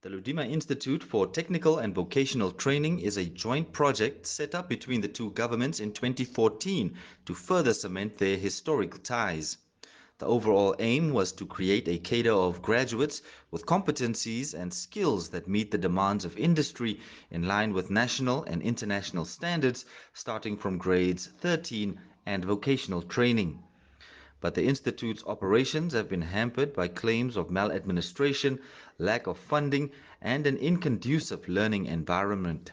The Loudima Institute for Technical and Vocational Training is a joint project set up between the two governments in 2014 to further cement their historical ties. The overall aim was to create a cadre of graduates with competencies and skills that meet the demands of industry in line with national and international standards, starting from grades 13 and vocational training. But the Institute's operations have been hampered by claims of maladministration, lack of funding, and an inconducive learning environment.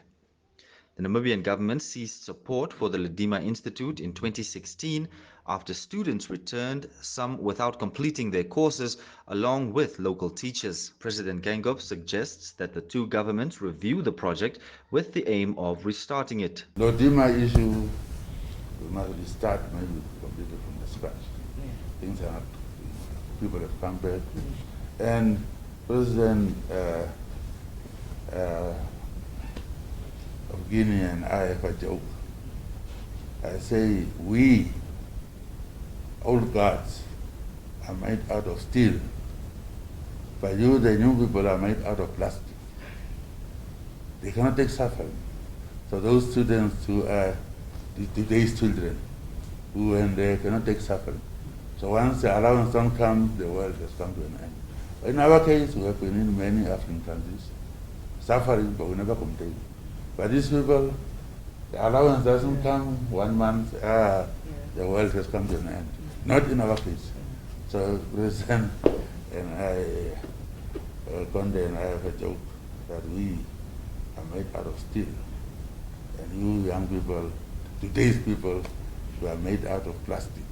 The Namibian government ceased support for the Loudima Institute in 2016 after students returned, some without completing their courses, along with local teachers. President Geingob suggests that the two governments review the project with the aim of restarting it. Loudima issue, we must restart maybe completely from the scratch. Things are not, people have come back. And President of Guinea and I have a joke. I say, we, old guards, are made out of steel, but you, the new people, are made out of plastic. They cannot take suffering. So those students who are today's children, who when they cannot take suffering. So once the allowance don't come, the world has come to an end. But in our case, we have been in many African countries, suffering, but we never complain. But these people, the allowance doesn't come 1 month, the world has come to an end. Not in our case. So President and I, Conde and I have a joke that we are made out of steel. And you young people, today's people, we are made out of plastic.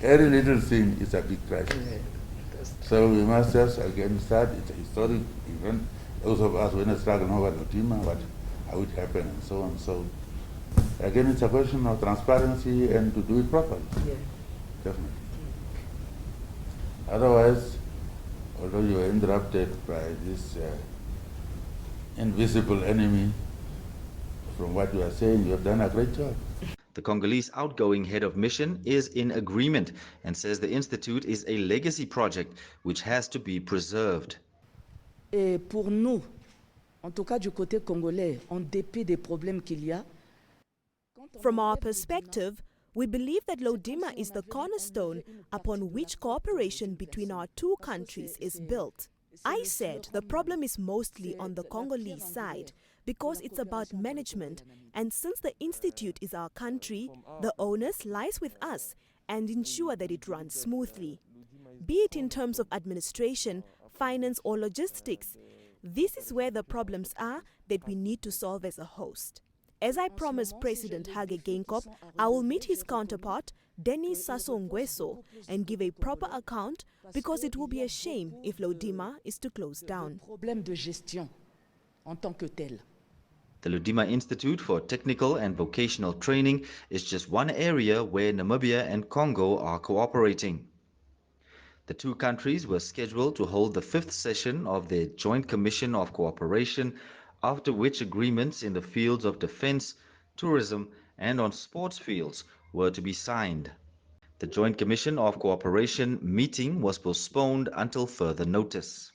Every little thing is a big crisis. So we must just again start. It's a historic event. Those of us when struggling over Loudima, how it happened and so on. So again, it's a question of transparency and to do it properly. Yeah. Definitely. Otherwise, although you are interrupted by this invisible enemy, from what you are saying, you have done a great job. The Congolese outgoing head of mission is in agreement and says the institute is a legacy project which has to be preserved. Et pour nous, en tout cas du côté congolais, en dépit des problèmes qu'il y a, from our perspective, we believe that Loudima is the cornerstone upon which cooperation between our two countries is built. I said the problem is mostly on the Congolese side because it's about management, and since the institute is our country, the onus lies with us and ensure that it runs smoothly. Be it in terms of administration, finance or logistics, this is where the problems are that we need to solve as a host. As I promised President Hage Geingob, I will meet his counterpart, Denis Sassou Nguesso, and give a proper account because it will be a shame if Loudima is to close down. The Loudima Institute for Technical and Vocational Training is just one area where Namibia and Congo are cooperating. The two countries were scheduled to hold the 5th session of their Joint Commission of Cooperation, after which agreements in the fields of defense, tourism, and on sports fields were to be signed. The Joint Commission of Cooperation meeting was postponed until further notice.